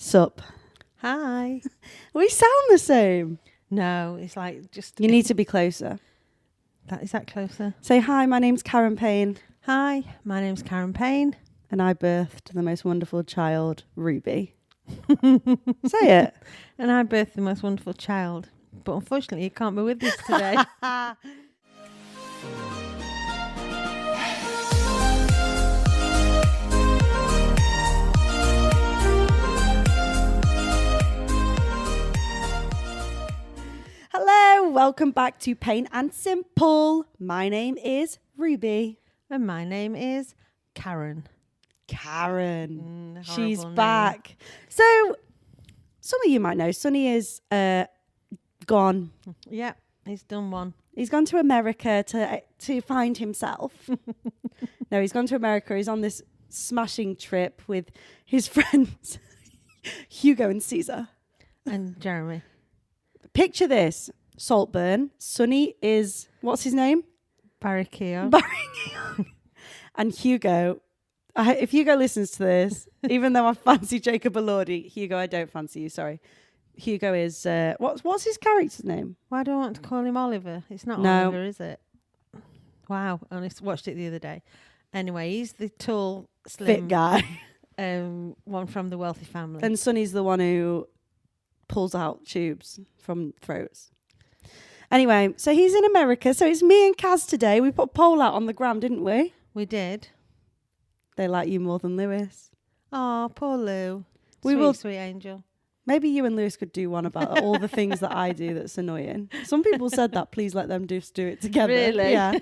Sup. Hi. We sound the same. No, it's like just... You need to be closer. Is that closer? Say, hi, my name's Karen Payne. Hi, my name's Karen Payne. And I birthed the most wonderful child, Ruby. Say it. And I birthed the most wonderful child. But unfortunately, you can't be with us today. Hello, welcome back to Pain and Simple. My name is Ruby. And my name is Karen. Karen. She's Horrible name. back. So, some of you might know, Sonny is gone. Yeah, he's done one. He's gone to America to find himself. No, he's gone to America. He's on this smashing trip with his friends, Hugo and Caesar. And Jeremy. Picture this. Saltburn. Sonny is, what's his name? Barry Keogh. And Hugo, if Hugo listens to this, even though I fancy Jacob Elordi, Hugo, I don't fancy you, sorry. Hugo is, what's his character's name? Why do I want to call him Oliver? It's not No. Oliver, is it? Wow, I only watched it the other day. Anyway, he's the tall, slim... Fit guy. One from the wealthy family. And Sonny's the one who pulls out tubes from throats. Anyway, so he's in America. So it's me and Kaz today. We put a poll out on the gram, didn't we? We did. They like you more than Lewis. Oh, poor Lou. We will. Sweet angel. Maybe you and Lewis could do one about all the things that I do that's annoying. Some people said that. Please let them just do it together. Really? Yeah.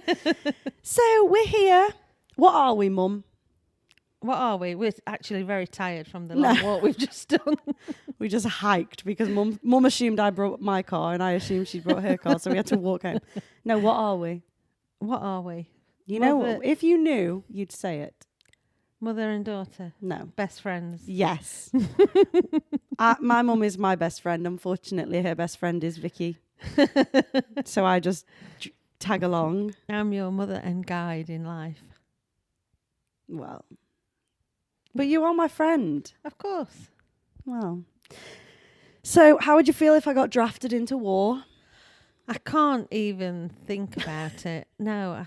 So we're here. What are we, Mum? What are we? We're actually very tired from the long walk we've just done. We just hiked because Mum assumed I brought my car and I assumed she brought her car, so we had to walk home. No, what are we? What are we? You know, if you knew, you'd say it. Mother and daughter. No. Best friends. Yes. My mum is my best friend. Unfortunately, her best friend is Vicky. So I just tag along. I'm your mother and guide in life. Well, but you are my friend. Of course. Well. So how would you feel if I got drafted into war? I can't even think about it. No,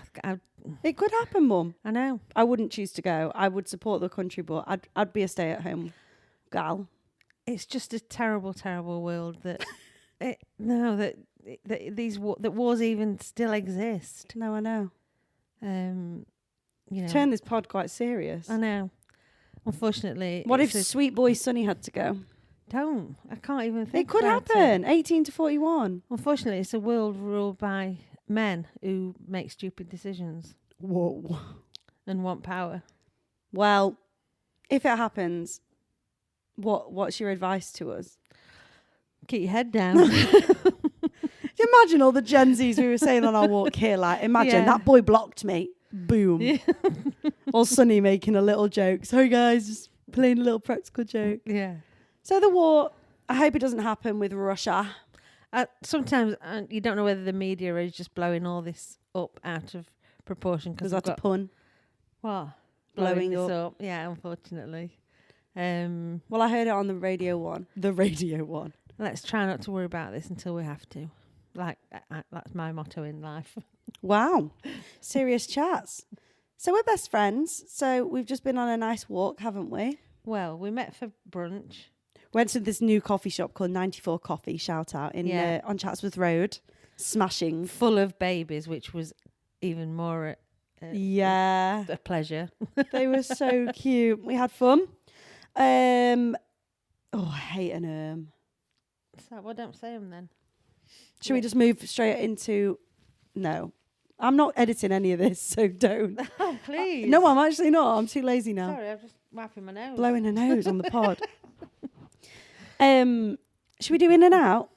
It could happen, Mum. I know. I wouldn't choose to go. I would support the country, but I'd be a stay-at-home gal. It's just a terrible, terrible world that that wars even still exist. No, I know. You know. Turn this pod quite serious. I know. Unfortunately. What if sweet boy Sonny had to go? I can't even think. It could happen. 18 to 41. Unfortunately, it's a world ruled by men who make stupid decisions. Whoa. And want power. Well, if it happens, what's your advice to us? Keep your head down. Imagine all the Gen Zs we were saying on our walk here. Like, imagine that boy blocked me. Boom. Yeah. Or Sonny making a little joke. Sorry, guys, just playing a little practical joke. Yeah. So the war, I hope it doesn't happen with Russia. Sometimes you don't know whether the media is just blowing all this up out of proportion. Because that's a pun. What? Blowing this up. Yeah, unfortunately. Well, I heard it on the radio one. The radio one. Let's try not to worry about this until we have to. That's my motto in life. Wow. Serious chats. So we're best friends. So we've just been on a nice walk, haven't we? Well, we met for brunch. Went to this new coffee shop called 94 Coffee, shout out, on Chatsworth Road. Smashing. Full of babies, which was even more a pleasure. They were so cute. We had fun. I hate an So, well, don't say them then. Should we just move straight into... No. I'm not editing any of this, so don't. Oh, please. No, I'm actually not. I'm too lazy now. Sorry, I'm just wiping my nose. Blowing her nose on the pod. Should we do in and out?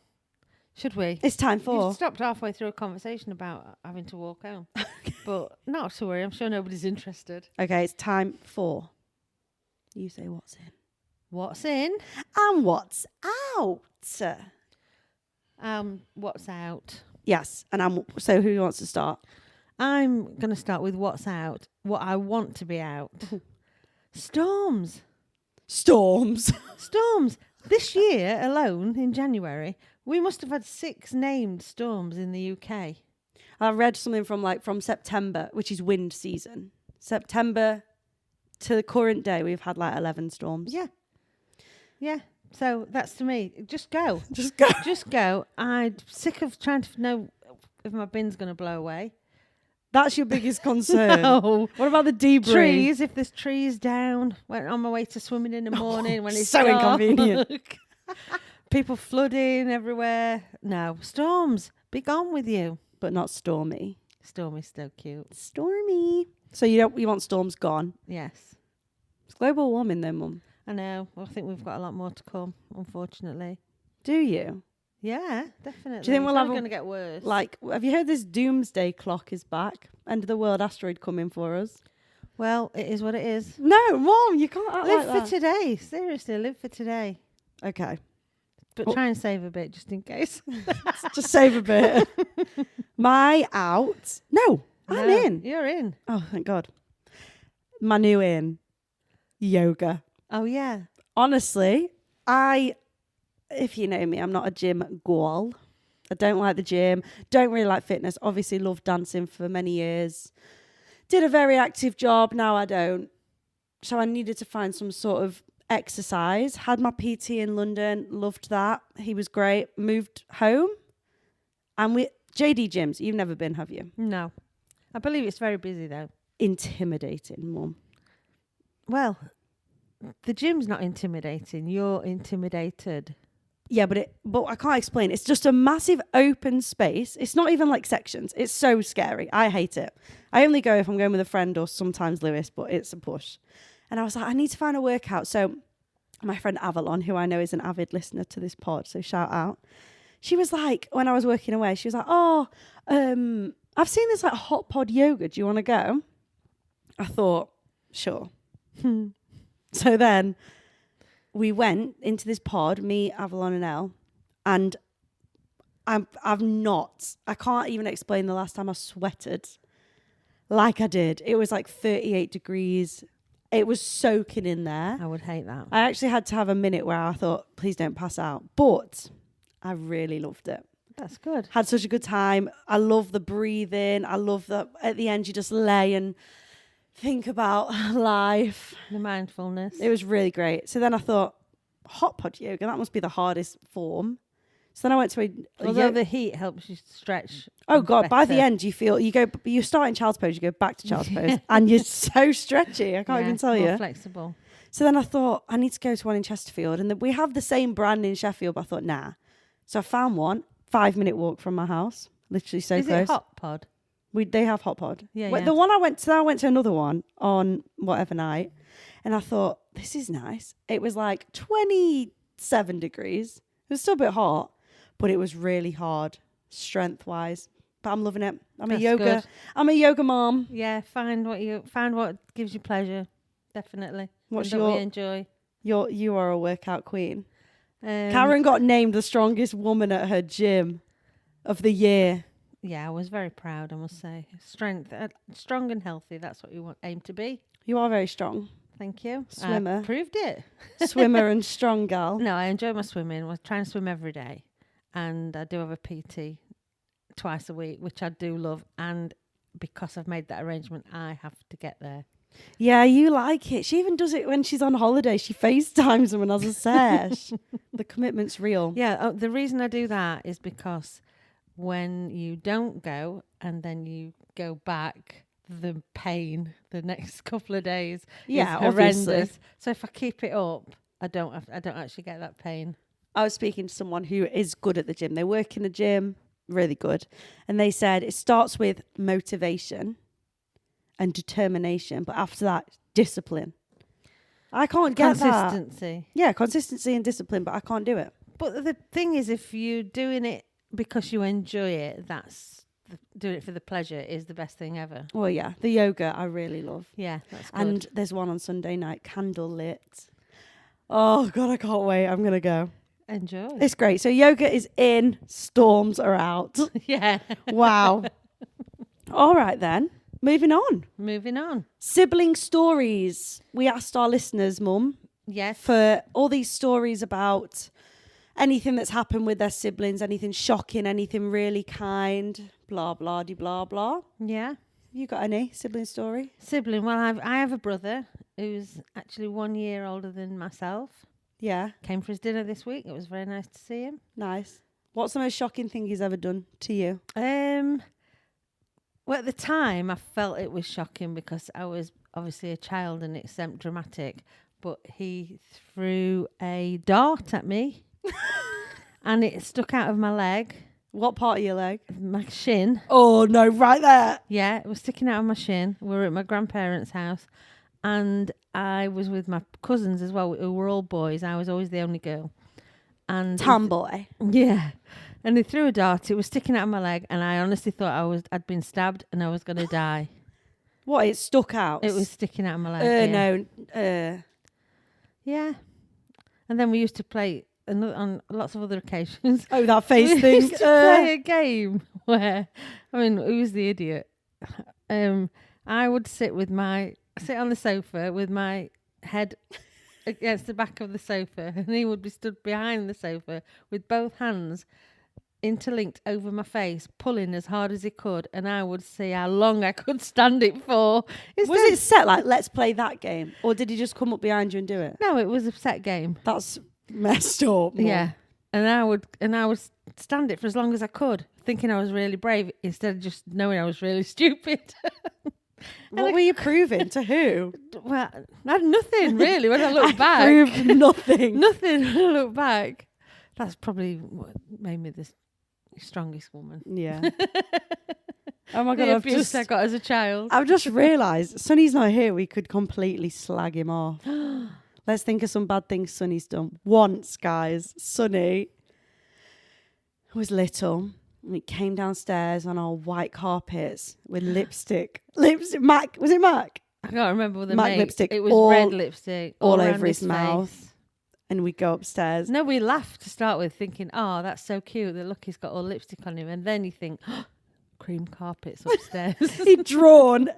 Should we? It's time for... You stopped halfway through a conversation about having to walk home. But not to worry, I'm sure nobody's interested. Okay, it's time for... You say what's in. What's in? And what's out. What's out? Yes, and so who wants to start? I'm going to start with what's out. What I want to be out. Storms. Storms. Storms. This year alone, in January, we must have had 6 named storms in the UK. I read something from September, which is wind season. September to the current day, we've had like 11 storms. Yeah. Yeah. So that's to me. Just go. Just go. Just go. I'm sick of trying to know if my bin's going to blow away. That's your biggest concern. No. What about the debris? Trees. If there's trees down, when on my way to swimming in the morning when it's so dark. inconvenient. People flooding everywhere. No. Storms. Be gone with you. But not stormy. Stormy's so cute. Stormy. So you want storms gone? Yes. It's global warming though, Mum. I know. I think we've got a lot more to come, unfortunately. Do you? Yeah, definitely. Do you think we'll have going to get worse? Like, have you heard this doomsday clock is back? End of the world asteroid coming for us. Well, it is what it is. No, Mum, you can't act Live like for today. Seriously, live for today. Okay. But try and save a bit just in case. Just save a bit. My out. No, I'm in. You're in. Oh, thank God. My new in. Yoga. Oh, yeah. Honestly, if you know me, I'm not a gym girl. I don't like the gym. Don't really like fitness. Obviously, loved dancing for many years. Did a very active job. Now I don't. So I needed to find some sort of exercise. Had my PT in London. Loved that. He was great. Moved home. And JD gyms. You've never been, have you? No. I believe it's very busy, though. Intimidating, Mum. Well, the gym's not intimidating. You're intimidated. Yeah, but I can't explain. It's just a massive open space. It's not even like sections. It's so scary. I hate it. I only go if I'm going with a friend or sometimes Lewis, but it's a push. And I was like, I need to find a workout. So my friend Avalon, who I know is an avid listener to this pod, so shout out. She was like, when I was working away, she was like, I've seen this like hot pod yoga. Do you want to go? I thought, sure. So then we went into this pod, me, Avalon and Elle, and I can't even explain the last time I sweated like I did. It was like 38 degrees. It was soaking in there. I would hate that. I actually had to have a minute where I thought, please don't pass out. But I really loved it. That's good. Had such a good time. I love the breathing. I love that at the end you just lay and think about life. The mindfulness. It was really great. So then I thought, hot pod yoga, that must be the hardest form. So then I went to although the heat helps you stretch. Oh God, by the better. end you start in child's pose, you go back to child's pose and you're so stretchy. I can't even tell more you. Flexible. So then I thought, I need to go to one in Chesterfield. And we have the same brand in Sheffield, but I thought, nah. So I found one, 5-minute walk from my house. Literally so Is close. it Hot Pod? They have hot pod. Yeah, Well, yeah. the one I went to another one on whatever night. And I thought, this is nice. It was like 27 degrees. It was still a bit hot, but it was really hard strength-wise. But I'm loving it. I'm a yoga mom. Yeah, find what gives you pleasure. Definitely. What's and that we enjoy. You are a workout queen. Karen got named the strongest woman at her gym of the year. Yeah, I was very proud, I must say. Strong and healthy, that's what you aim to be. You are very strong. Thank you. Swimmer. I proved it. Swimmer and strong gal. No, I enjoy my swimming. I try and swim every day. And I do have a PT twice a week, which I do love. And because I've made that arrangement, I have to get there. Yeah, you like it. She even does it when she's on holiday. She FaceTimes them and has a sesh. The commitment's real. Yeah, the reason I do that is because when you don't go and then you go back, the pain the next couple of days is horrendous. Obviously. So if I keep it up, I don't actually get that pain. I was speaking to someone who is good at the gym. They work in the gym, really good. And they said it starts with motivation and determination, but after that, discipline. I can't get that. Consistency. Yeah, consistency and discipline, but I can't do it. But the thing is, if you're doing it because you enjoy it, doing it for the pleasure is the best thing ever. Well, yeah, the yoga I really love. Yeah, that's good. And there's one on Sunday night, candle lit. Oh, God, I can't wait. I'm going to go. Enjoy. It's great. So yoga is in, storms are out. Yeah. Wow. All right, then. Moving on. Moving on. Sibling stories. We asked our listeners, Mum, Yes. For all these stories about anything that's happened with their siblings, anything shocking, anything really kind, blah, blah, de blah, blah. Yeah. You got any sibling story? Sibling. Well, I have a brother who's actually 1 year older than myself. Yeah. Came for his dinner this week. It was very nice to see him. Nice. What's the most shocking thing he's ever done to you? Well, at the time, I felt it was shocking because I was obviously a child and it seemed dramatic. But he threw a dart at me and it stuck out of my leg. What part of your leg? My shin. Oh, no, right there. Yeah, it was sticking out of my shin. We were at my grandparents' house and I was with my cousins as well, who were all boys. I was always the only girl. And Tomboy. yeah. And he threw a dart. It was sticking out of my leg and I honestly thought I'd been stabbed and I was going to die. What, it stuck out? It was sticking out of my leg. No. Yeah. And then we used to play on lots of other occasions. Oh, that face we thing. used to play a game where, I mean, who's the idiot? I would sit on the sofa with my head against the back of the sofa, and he would be stood behind the sofa with both hands interlinked over my face, pulling as hard as he could, and I would see how long I could stand it for. Was it set like, let's play that game? Or did he just come up behind you and do it? No, it was a set game. That's messed up. Mum. Yeah. And I would stand it for as long as I could, thinking I was really brave, instead of just knowing I was really stupid. What were you proving? To who? Well, I had nothing really when I look back. Proved nothing. Nothing when I look back. That's probably what made me the strongest woman. Yeah. Oh my God, The abuse I got as a child. I've just realised Sonny's not here. We could completely slag him off. Let's think of some bad things Sonny's done. Once, guys, Sonny was little. We came downstairs on our white carpets with lipstick. Mac. Was it Mac? I can't remember the Mac name. lipstick. It was red lipstick all around over his mouth. And we go upstairs. No, we laughed to start with, thinking, oh, that's so cute that look, he's got all lipstick on him. And then you think, oh, cream carpets upstairs. He'd drawn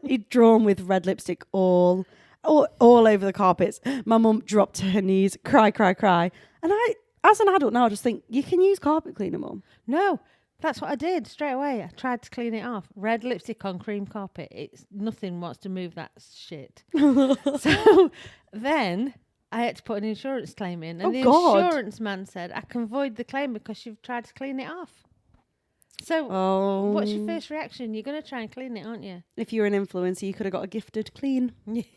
with red lipstick all over the carpets. My mum dropped to her knees, cry. And I, as an adult now, just think, you can use carpet cleaner, Mum. No, that's what I did straight away. I tried to clean it off. Red lipstick on cream carpet. It's nothing wants to move that shit. So then I had to put an insurance claim in. And insurance man said, I can void the claim because you've tried to clean it off. So what's your first reaction? You're going to try and clean it, aren't you? If you're an influencer, you could have got a gifted clean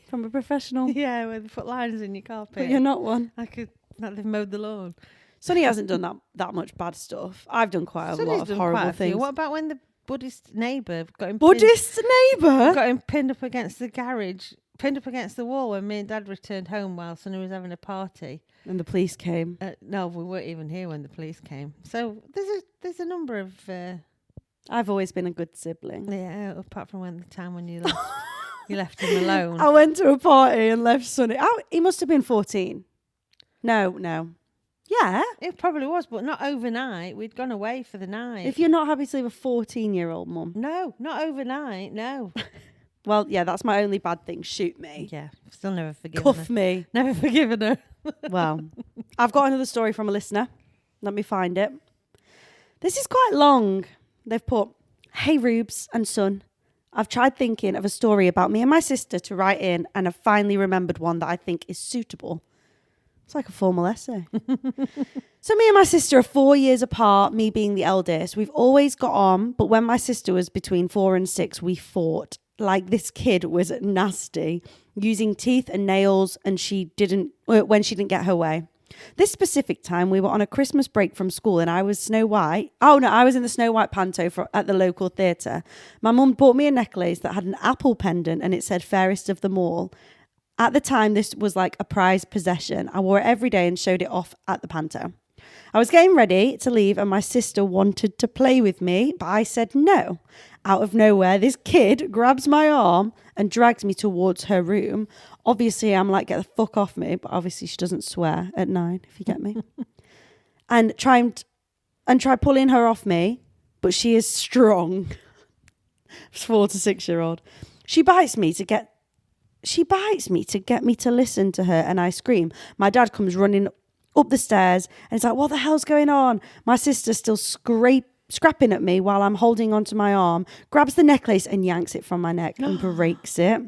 from a professional. Yeah, where they put lines in your carpet. But you're not one. Like they've mowed the lawn. Sonny hasn't done that much bad stuff. I've done quite a lot of horrible things. What about when the Buddhist neighbour got him got him pinned up against the garage, pinned up against the wall when me and Dad returned home while Sonny was having a party. And the police came. No, we weren't even here when the police came. So there's a number of... I've always been a good sibling. Yeah, apart from the time when you left, you left him alone. I went to a party and left Sonny. He must have been 14. No. Yeah. It probably was, but not overnight. We'd gone away for the night. If you're not happy to leave a 14-year-old mum. No, not overnight, no. Well, yeah, that's my only bad thing. Shoot me. Yeah, still never forgiven Cuff her. me. Never forgiven her. Well, I've got another story from a listener. Let me find it. This is quite long. They've put, hey, Rubes and son. I've tried thinking of a story about me and my sister to write in, and I've finally remembered one that I think is suitable. It's like a formal essay. So me and my sister are 4 years apart, me being the eldest. We've always got on, but when my sister was between 4 and 6, we fought. Like, this kid was nasty, using teeth and nails, and when she didn't get her way. This specific time, we were on a Christmas break from school, and I was Snow White. Oh, no, I was in the Snow White panto at the local theatre. My mum bought me a necklace that had an apple pendant, and it said fairest of them all. At the time, this was like a prized possession. I wore it every day and showed it off at the panto. I was getting ready to leave and my sister wanted to play with me, but I said no. Out of nowhere, this kid grabs my arm and drags me towards her room. Obviously, I'm like, get the fuck off me, but obviously she doesn't swear at 9, if you get me. and try pulling her off me, but she is strong. 4 to 6 year old. She bites me to get she bites me to get me to listen to her, and I scream. My dad comes running up the stairs and it's like, what the hell's going on? My sister's still scrapping at me while I'm holding onto my arm, grabs the necklace and yanks it from my neck and breaks it.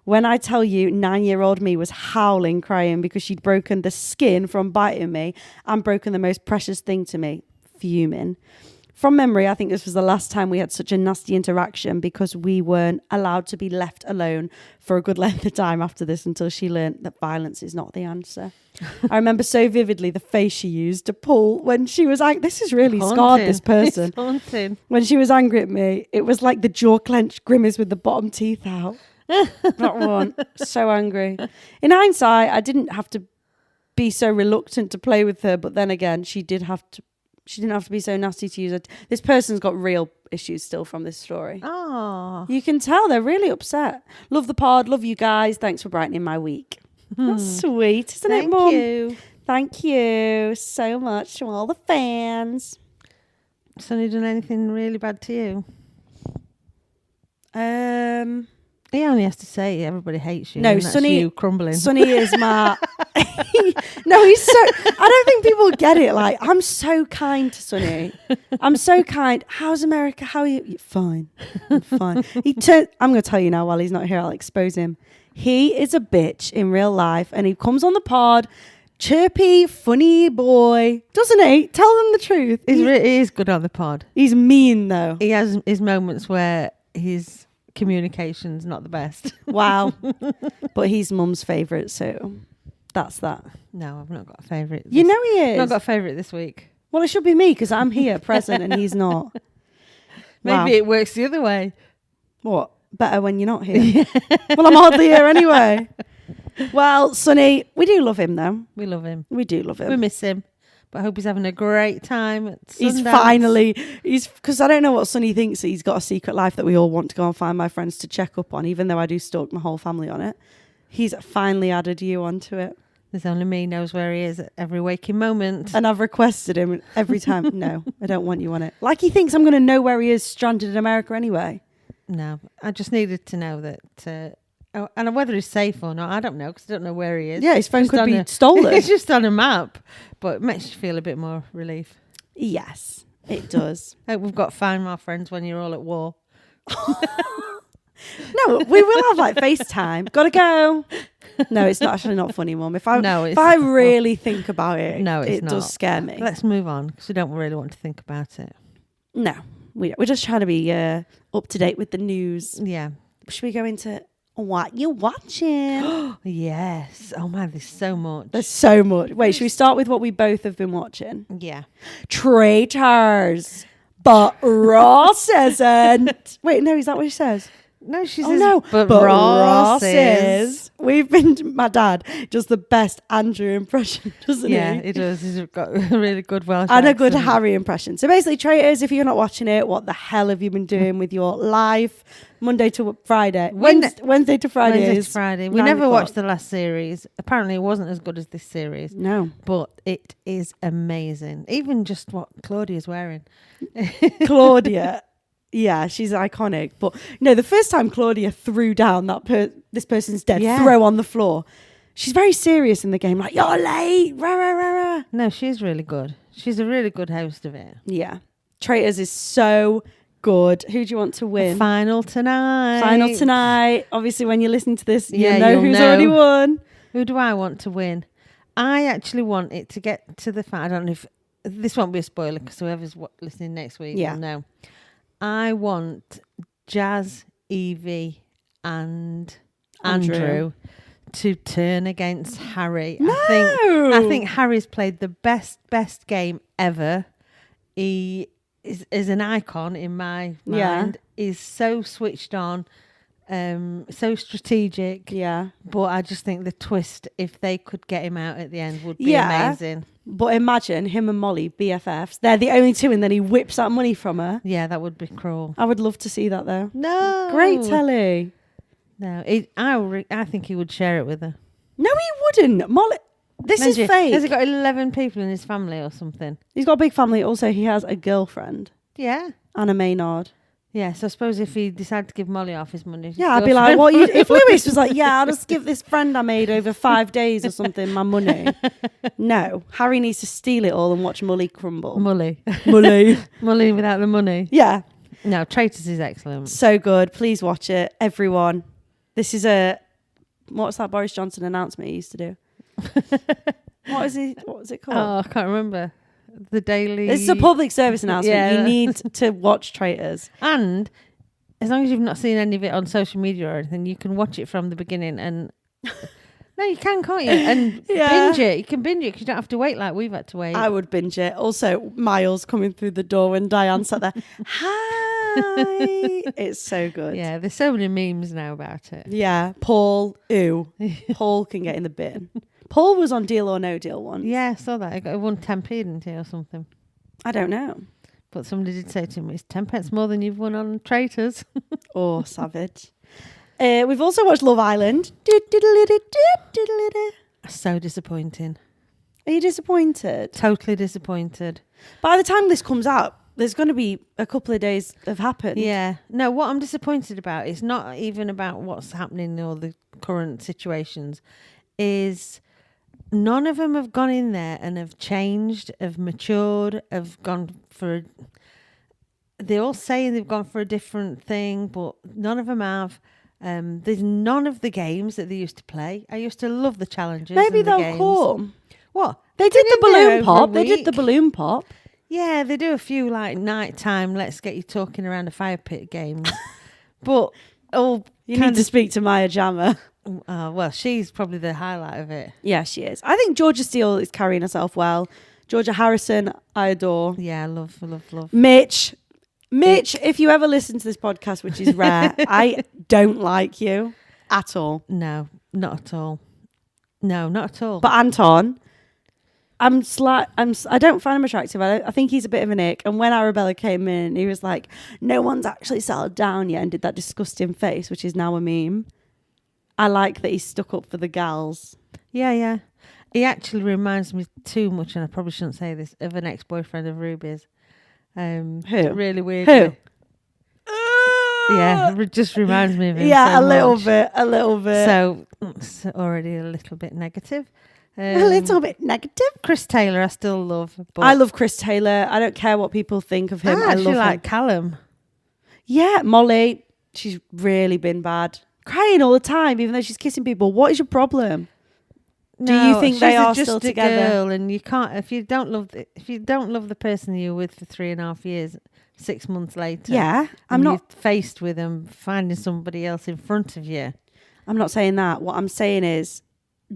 When I tell you, 9-year-old me was howling, crying because she'd broken the skin from biting me and broken the most precious thing to me, fuming. From memory, I think this was the last time we had such a nasty interaction because we weren't allowed to be left alone for a good length of time after this until she learnt that violence is not the answer. I remember so vividly the face she used to pull when she was angry. This has really scarred this person. It's haunting. When she was angry at me, it was like the jaw clenched grimace with the bottom teeth out. That one. So angry. In hindsight, I didn't have to be so reluctant to play with her, but then again, she didn't have to be so nasty to use it. This person's got real issues still from this story. Oh. You can tell they're really upset. Love the pod. Love you guys. Thanks for brightening my week. That's sweet, isn't it, Mum? Thank you. Thank you so much to all the fans. Sonny done anything really bad to you? He only has to say everybody hates you. No, and that's Sonny, you crumbling. Sonny is my. No, he's so. I don't think people get it. Like, I'm so kind to Sonny. I'm so kind. How's America? How are you? Fine, I'm fine. I'm going to tell you now. While he's not here, I'll expose him. He is a bitch in real life, and he comes on the pod, chirpy, funny boy, doesn't he? Tell them the truth. He is good on the pod. He's mean though. He has his moments where his communication's not the best. Wow. But he's Mum's favourite, so that's that. No, I've not got a favourite. You know he is. I've not got a favourite this week. Well, it should be me because I'm here present and he's not. Maybe it works the other way. What? Better when you're not here. Well, I'm hardly here anyway. Well, Sonny, we do love him though. We love him. We do love him. We miss him. But I hope he's having a great time at Sundance. He's finally, because I don't know what Sonny thinks. He's got a secret life that we all want to go and find my friends to check up on, even though I do stalk my whole family on it. He's finally added you onto it. There's only me knows where he is at every waking moment. And I've requested him every time. No, I don't want you on it. Like he thinks I'm going to know where he is stranded in America anyway. No, I just needed to know that. And whether he's safe or not, I don't know, because I don't know where he is. Yeah, his phone could be stolen. It's just on a map, but it makes you feel a bit more relief. Yes, it does. Hope we've got to find my friends when you're all at war. No, we will have like FaceTime. Gotta go. No, it's actually not funny, Mum. If I really think about it, it does scare me. Let's move on, because we don't really want to think about it. No, we're just trying to be up to date with the news. Yeah. Should we go into what you're watching? Yes. Oh man, there's so much. There's so much. Wait, should we start with what we both have been watching? Yeah. Traitors. But Ross isn't. Wait, no, is that what she says? No, she says, no, but Ross is. We've been, my dad does the best Andrew impression, doesn't he? Yeah, he does. He's got a really good Welsh and accent. a good Harry impression. So basically, Traitors, if you're not watching it, what the hell have you been doing with your life? Monday to Friday. Wednesday to Friday. Wednesday to Friday. We never watched the last series. Apparently, it wasn't as good as this series. No. But it is amazing. Even just what Claudia's wearing. Claudia. Yeah, she's iconic. But no, the first time Claudia threw down this person's dead, throw on the floor, she's very serious in the game. Like, you're late. Rah, rah, rah, rah. No, she's really good. She's a really good host of it. Yeah. Traitors is so good. Who do you want to win? Final tonight. Obviously, when you listen to this, you'll know who's already won. Who do I want to win? I actually want it to get to the final. I don't know if this won't be a spoiler because whoever's listening next week will know. I want Jazz, Evie, and Andrew to turn against Harry. No! I think Harry's played the best game ever. He is an icon in my mind. He's so switched on, so strategic. Yeah. But I just think the twist, if they could get him out at the end, would be amazing. But imagine him and Molly, BFFs. They're the only two, and then he whips that money from her. Yeah, that would be cruel. I would love to see that, though. No. Great telly. No, I think he would share it with her. No, he wouldn't. Molly, this is fake. Has he got 11 people in his family or something? He's got a big family. Also, he has a girlfriend. Yeah. Anna Maynard. Yeah, so I suppose if he decided to give Molly half his money... Yeah, I'd be like, what? If Lewis was like, yeah, I'll just give this friend I made over 5 days or something my money. No, Harry needs to steal it all and watch Mully crumble. Mully. Mully without the money. Yeah. No, Traitors is excellent. So good. Please watch it, everyone. This is what's that Boris Johnson announcement he used to do? What was it called? Oh, I can't remember. The Daily... It's a public service announcement. Yeah. You need to watch Traitors. And as long as you've not seen any of it on social media or anything, you can watch it from the beginning and... No, you can't you? And binge it. You can binge it because you don't have to wait like we've had to wait. I would binge it. Also, Miles coming through the door when Diane sat there. Hi. It's so good. Yeah, there's so many memes now about it. Yeah. Paul, ooh. Paul can get in the bin. Paul was on Deal or No Deal once. Yeah, I saw that. I won 10p, didn't he, or something? I don't know. But somebody did say to me, it's 10 pence more than you've won on Traitors. Oh, savage. We've also watched Love Island. So disappointing. Are you disappointed? Totally disappointed. By the time this comes out, there's going to be a couple of days have happened. Yeah. No, what I'm disappointed about is not even about what's happening or the current situations, is none of them have gone in there and have changed, have matured, have gone for... They're all saying they've gone for a different thing, but none of them have. There's none of the games that they used to play. I used to love the challenges. Maybe and the they'll games. come. What? They did the balloon pop. They did the balloon pop. Yeah, they do a few like nighttime, let's get you talking around a fire pit games. But you need to speak to Maya Jammer. Well, she's probably the highlight of it. Yeah, she is. I think Georgia Steele is carrying herself well. Georgia Harrison, I adore. Yeah, love. Mitch, if you ever listen to this podcast, which is rare, I don't like you at all. No, not at all. No, not at all. But Anton, I don't find him attractive. I think he's a bit of an ick. And when Arabella came in, he was like, no one's actually settled down yet, and did that disgusting face, which is now a meme. I like that he stuck up for the gals. Yeah. He actually reminds me too much, and I probably shouldn't say this, of an ex-boyfriend of Ruby's. Who? Really weird. Who? Yeah, it just reminds me of him. Yeah, so a little bit. So it's already a little bit negative. A little bit negative. Chris Taylor, I still love. But I love Chris Taylor. I don't care what people think of him. I actually love like him. Callum. Yeah, Molly. She's really been bad. Crying all the time, even though she's kissing people. What is your problem? Do you think they are still together? Girl, and you can't if you don't love the person you're with for 3.5 years, 6 months later. Yeah, I'm not you're faced with them finding somebody else in front of you. I'm not saying that. What I'm saying is,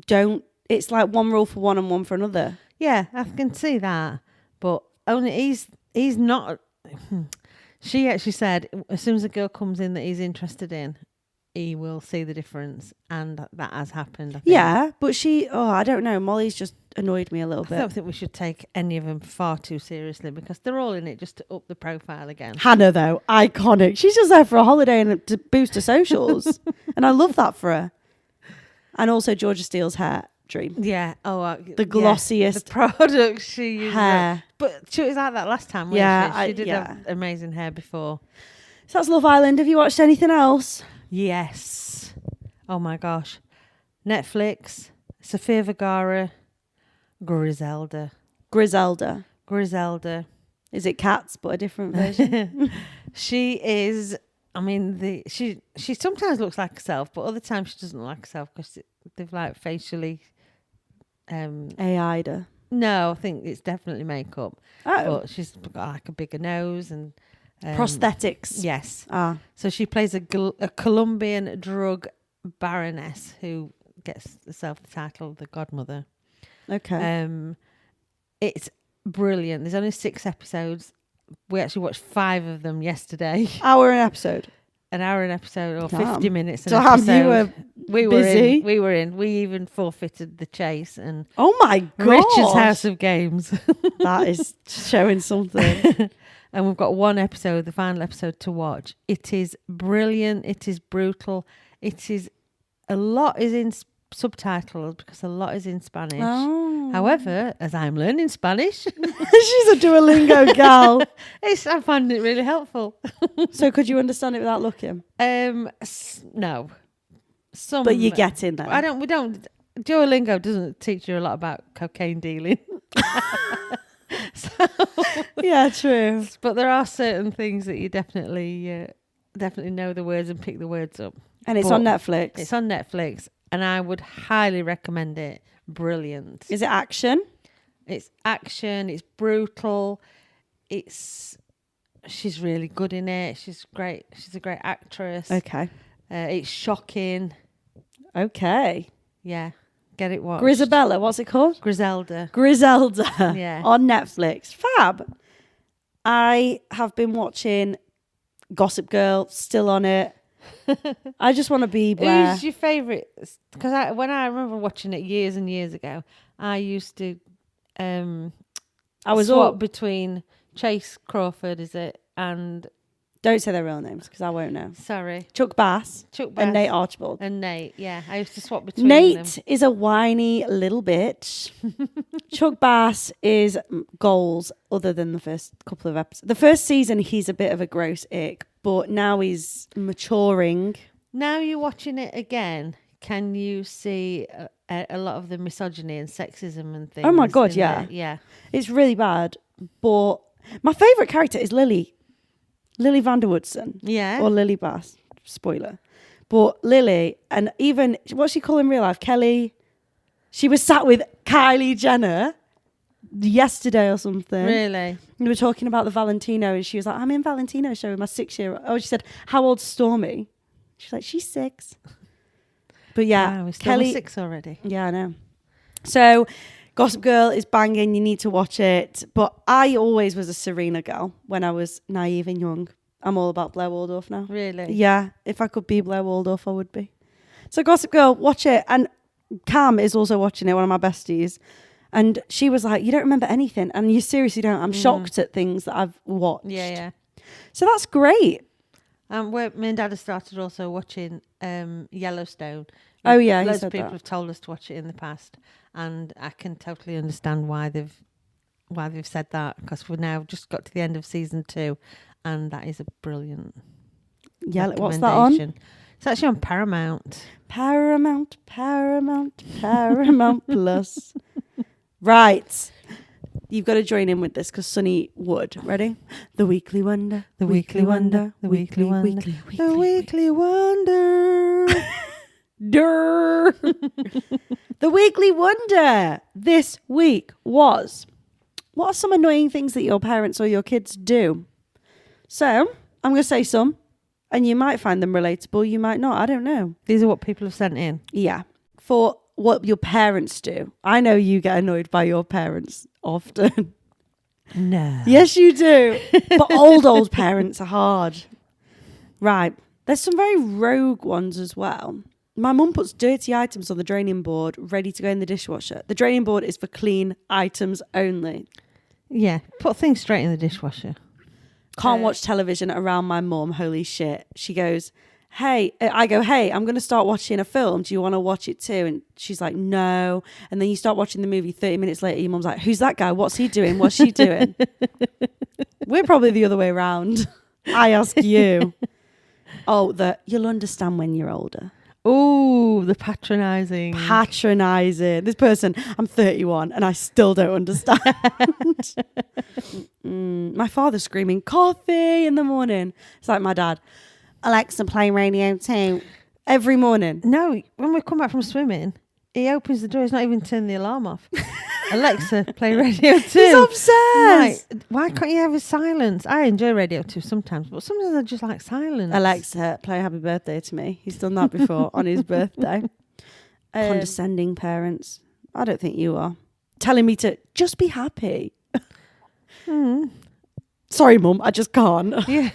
don't. It's like one rule for one and one for another. Yeah, I can see that, but only he's not. She actually said as soon as a girl comes in that he's interested in, he will see the difference, and that has happened. I think. Yeah, but I don't know. Molly's just annoyed me a little bit. I don't think we should take any of them far too seriously because they're all in it just to up the profile again. Hannah, though, iconic. She's just there for a holiday and to boost her socials, and I love that for her. And also Georgia Steele's hair. Dream. Yeah. The glossiest the product she uses. hair. But she was like that last time, wasn't she? She did have amazing hair before. So that's Love Island. Have you watched anything else? Yes. Oh my gosh. Netflix, Sofia Vergara, Griselda. Is it Cats, but a different version? She is, she sometimes looks like herself, but other times she doesn't look like herself because they've like facially... AI'd her. No, I think it's definitely makeup. Oh. But she's got like a bigger nose and... prosthetics. Yes. So she plays a Colombian drug baroness who gets herself the title the godmother. Okay. It's brilliant. There's only 6 episodes. We actually watched 5 of them yesterday. Hour an episode or 50 minutes an Damn, episode. We were busy. We were in. We even forfeited the chase and oh my god, Richard's House of Games. That is showing something. And we've got 1 episode, the final episode to watch. It is brilliant. It is brutal. It is a lot is subtitles because a lot is in Spanish. Oh. However, as I'm learning Spanish, She's a Duolingo gal. I find it really helpful. So could you understand it without looking? No. Some, But you get in there. We don't. Duolingo doesn't teach you a lot about cocaine dealing. So, Yeah, true. but there are certain things that you definitely know the words and pick the words up. And it's But on Netflix. It's on Netflix, and I would highly recommend it. Brilliant. Is it action? It's action. It's brutal. She's really good in it. She's great. She's a great actress. Okay. It's shocking. Okay. Yeah. Get it watched. Grisabella, what's it called? Griselda. Yeah. On Netflix. Fab. I have been watching Gossip Girl, still on it. I just want to be Blair. Who's your favourite? Because when I remember watching it years and years ago, I used to I was swap between Chase Crawford, is it, and... Don't say their real names because I won't know. Sorry. Chuck Bass And Nate Archibald. And Nate, yeah. I used to swap between Nate them. is a whiny little bitch. Chuck Bass is goals other than the first couple of episodes. The first season, he's a bit of a gross ick, but now he's maturing. Now you're watching it again, can you see a lot of the misogyny and sexism and things? Oh my God, in yeah. there? Yeah. It's really bad, but my favourite character is Lily Vanderwoodson. Yeah. Or Lily Bass. Spoiler. But Lily, and even, what's she called in real life? Kelly. She was sat with Kylie Jenner yesterday or something. Really? We were talking about the Valentino, and she was like, I'm in Valentino show with my 6-year-old. Oh, she said, how old's Stormy? She's like, she's 6. But yeah, Wow, we're still Kelly. 6 already. Yeah, I know. So Gossip Girl is banging. You need to watch it. But I always was a Serena girl when I was naive and young. I'm all about Blair Waldorf now. Really? Yeah. If I could be Blair Waldorf, I would be. So Gossip Girl, watch it. And Cam is also watching it, one of my besties. And she was like, you don't remember anything. And you seriously don't. I'm shocked at things that I've watched. Yeah, yeah. So that's great. Where me and Dad have started also watching Yellowstone. Oh, yeah. Loads of people have told us to watch it in the past. And I can totally understand why they've said that, because we've now just got to the end of season 2, and that is a brilliant What's that on? It's actually on Paramount. Paramount Plus. Right. You've got to join in with this because Sonny would. Ready? The Weekly Wonder. The Weekly Wonder. The Weekly Wonder. The Weekly Wonder. Durr. The Weekly Wonder this week was, what are some annoying things that your parents or your kids do? So I'm going to say some, and you might find them relatable. You might not. I don't know. These are what people have sent in. Yeah. For what your parents do. I know you get annoyed by your parents often. No. Yes, you do. But old parents are hard. Right. There's some very rogue ones as well. My mum puts dirty items on the draining board ready to go in the dishwasher. The draining board is for clean items only. Yeah. Put things straight in the dishwasher. Can't watch television around my mum. Holy shit. She goes, hey, I go, hey, I'm going to start watching a film. Do you want to watch it too? And she's like, no. And then you start watching the movie 30 minutes later. Your mum's like, who's that guy? What's he doing? What's she doing? We're probably the other way around. I ask you. Oh, you'll understand when you're older. Oh, the patronising. This person, I'm 31 and I still don't understand. My father's screaming, coffee in the morning. It's like my dad. Alexa, play radio too. Every morning. No, when we come back from swimming, he opens the door. He's not even turned the alarm off. Alexa, play radio 2. He's obsessed. Right. Why can't you have a silence? I enjoy radio 2 sometimes, but sometimes I just like silence. Alexa, play happy birthday to me. He's done that before on his birthday. Condescending parents. I don't think you are. Telling me to just be happy. Sorry, Mum, I just can't. Yeah.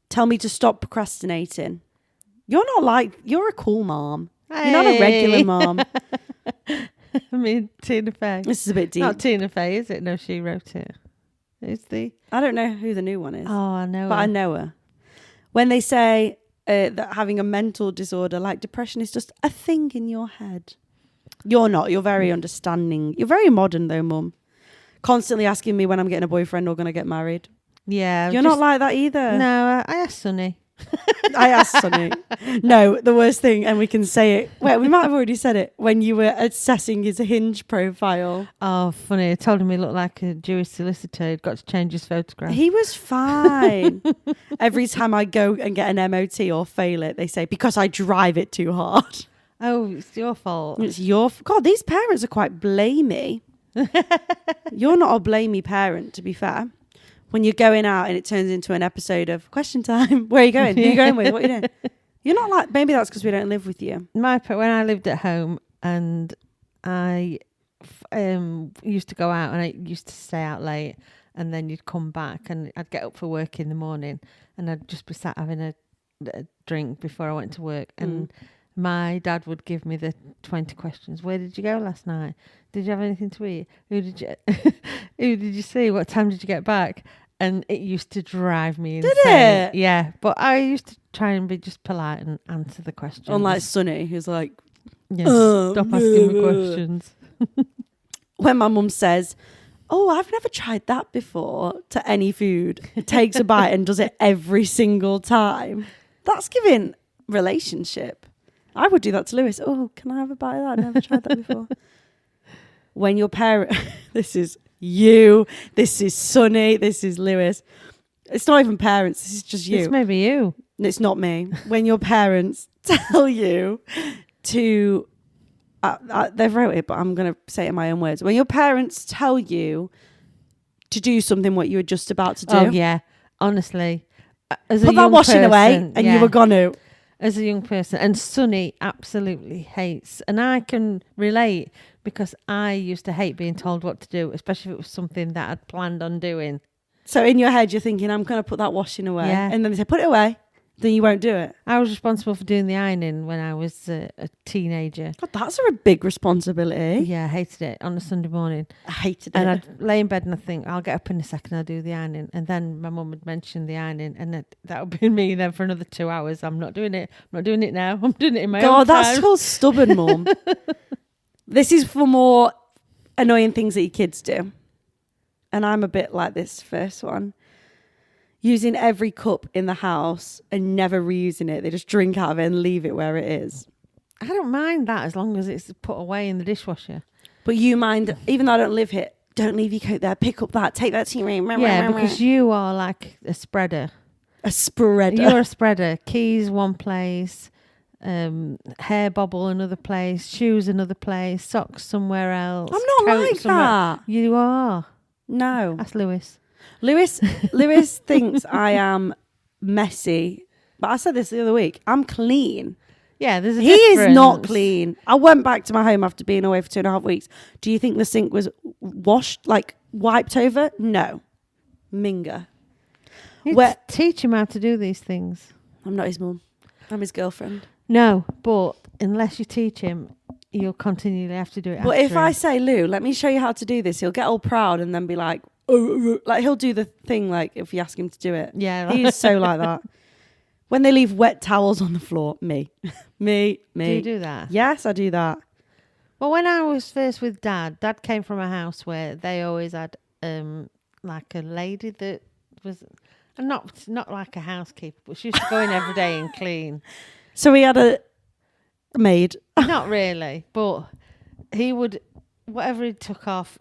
Tell me to stop procrastinating. You're a cool mom. You're not a regular mom. I mean, Tina Fey. This is a bit deep. Not Tina Fey, is it? No, she wrote it. Who's the... I don't know who the new one is. Oh, I know but her. I know her. When they say, that having a mental disorder like depression is just a thing in your head. You're not. You're very understanding. You're very modern though, Mum. Constantly asking me when I'm getting a boyfriend or going to get married. Yeah. You're not like that either. No, I asked Sonny. I asked Sonny. No, the worst thing, and we can say it. Well, we might have already said it when you were assessing his Hinge profile. Oh, funny. I told him he looked like a Jewish solicitor. He'd got to change his photograph. He was fine. Every time I go and get an MOT or fail it, they say, because I drive it too hard. Oh, it's your fault. It's your... God, these parents are quite blamey. You're not a blamey parent, to be fair. When you're going out and it turns into an episode of question time. Where are you going? Who are you going with? What are you doing? You're not like... Maybe that's because we don't live with you. When I lived at home and I used to go out and I used to stay out late and then you'd come back and I'd get up for work in the morning and I'd just be sat having a drink before I went to work and my dad would give me the 20 questions. Where did you go last night? Did you have anything to eat? Who did you see? What time did you get back? And it used to drive me insane. Did it? Yeah. But I used to try and be just polite and answer the questions. Unlike Sonny, who's like... Yes, stop asking me questions. When my mum says, oh, I've never tried that before to any food, takes a bite and does it every single time. That's giving relationship. I would do that to Lewis. Oh, can I have a bite of that? I've never tried that before. When your parent, this is you, this is Sonny, this is Lewis. It's not even parents, this is just you. It's maybe you. It's not me. When your parents tell you to, they've wrote it, but I'm going to say it in my own words. When your parents tell you to do something what you were just about to do. Oh, yeah. Honestly. As put that washing away and you were going to. As a young person. And Sonny absolutely hates. And I can relate because I used to hate being told what to do, especially if it was something that I'd planned on doing. So in your head, you're thinking, I'm going to put that washing away. Yeah. And then they say, put it away. Then you won't do it. I was responsible for doing the ironing when I was a teenager. God, that's a big responsibility. Yeah, I hated it on a Sunday morning. I hated and it. And I'd lay in bed and I'd think, I'll get up in a second, I'll do the ironing. And then my mum would mention the ironing and that would be me then for another 2 hours. I'm not doing it. I'm not doing it now. I'm doing it in my own time. God, that's so stubborn, Mum. This is for more annoying things that your kids do. And I'm a bit like this first one. Using every cup in the house and never reusing it. They just drink out of it and leave it where it is. I don't mind that as long as it's put away in the dishwasher. But you mind, even though I don't live here, don't leave your coat there. Pick up that. Take that to your room. Yeah, because you are like a spreader. A spreader. You're a spreader. Keys one place, hair bobble another place, shoes another place, socks somewhere else. I'm not like that. You are. No. That's Lewis. Lewis thinks I am messy, but I said this the other week. I'm clean. Yeah, there's a He difference. is not clean. I went back to my home after being away for 2.5 weeks. Do you think the sink was washed, like wiped over? No. Minger. Teach him how to do these things. I'm not his mum. I'm his girlfriend. No, but unless you teach him, you'll continually have to do it. But if I say, Lou, let me show you how to do this, he'll get all proud and then be like, like he'll do the thing like if you ask him to do it. Yeah, he's so like that. When they leave wet towels on the floor, me. Do you do that? Yes, I do that. Well, when I was first with Dad came from a house where they always had like a lady that was not like a housekeeper, but she used to go in every day and clean. So we had a maid. Not really, but he would whatever he took off.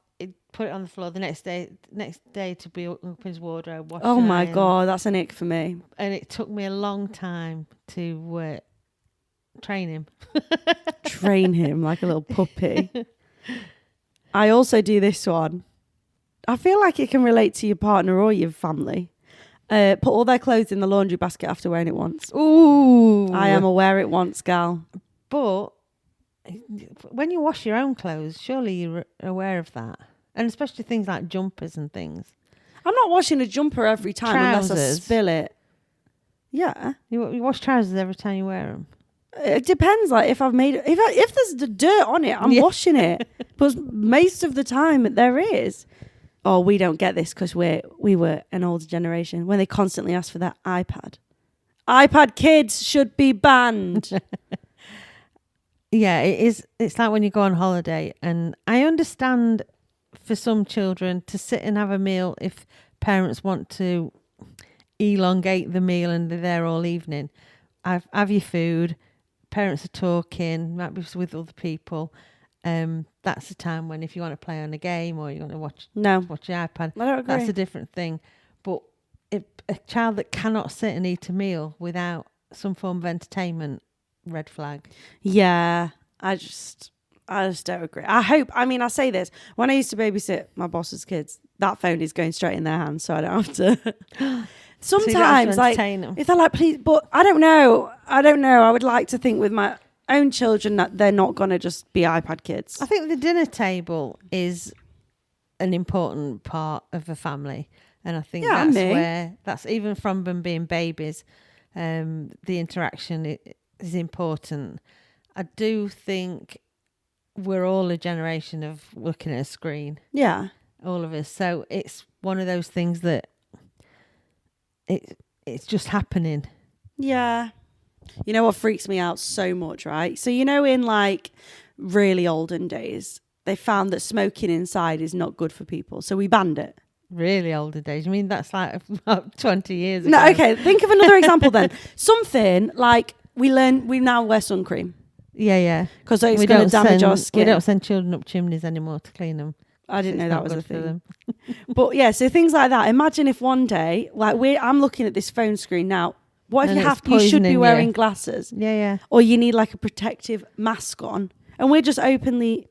Put it on the floor the next day to be up in his wardrobe. Oh my God, that's an ick for me. And it took me a long time to train him. Train him like a little puppy. I also do this one. I feel like it can relate to your partner or your family. Put all their clothes in the laundry basket after wearing it once. Ooh. I am a wear it once gal. But when you wash your own clothes, surely you're aware of that. And especially things like jumpers and things. I'm not washing a jumper every time unless I spill it. Yeah. You wash trousers every time you wear them. It depends. Like if I've made it, if there's the dirt on it, I'm washing it. But most of the time there is. Oh, we don't get this because we were an older generation when they constantly ask for that iPad. iPad kids should be banned. Yeah, it is. It's like when you go on holiday, and I understand for some children to sit and have a meal if parents want to elongate the meal and they're there all evening. Have your food. Parents are talking, might be with other people. That's the time when if you want to play on a game or you want to watch your iPad, I don't agree. that's a different thing. But if a child that cannot sit and eat a meal without some form of entertainment, red flag. Yeah, I just don't agree. I say this, when I used to babysit my boss's kids, that phone is going straight in their hands, so I don't have to. Sometimes, so like, if they're like, please, but I don't know. I would like to think with my own children that they're not going to just be iPad kids. I think the dinner table is an important part of a family. And I think that's even from them being babies, the interaction is important. I do think we're all a generation of looking at a screen. Yeah. All of us. So it's one of those things that it's just happening. Yeah. You know what freaks me out so much, right? So, in like really olden days, they found that smoking inside is not good for people. So we banned it. Really older days? You mean that's like about 20 years ago? No, okay. Think of another example then. Something like we now wear sun cream. Yeah. Because it's going to damage our skin. We don't send children up chimneys anymore to clean them. I didn't know that was a thing. But yeah, so things like that. Imagine if one day, like I'm looking at this phone screen now. What if you should be wearing glasses? Yeah. Or you need like a protective mask on. And we're just openly...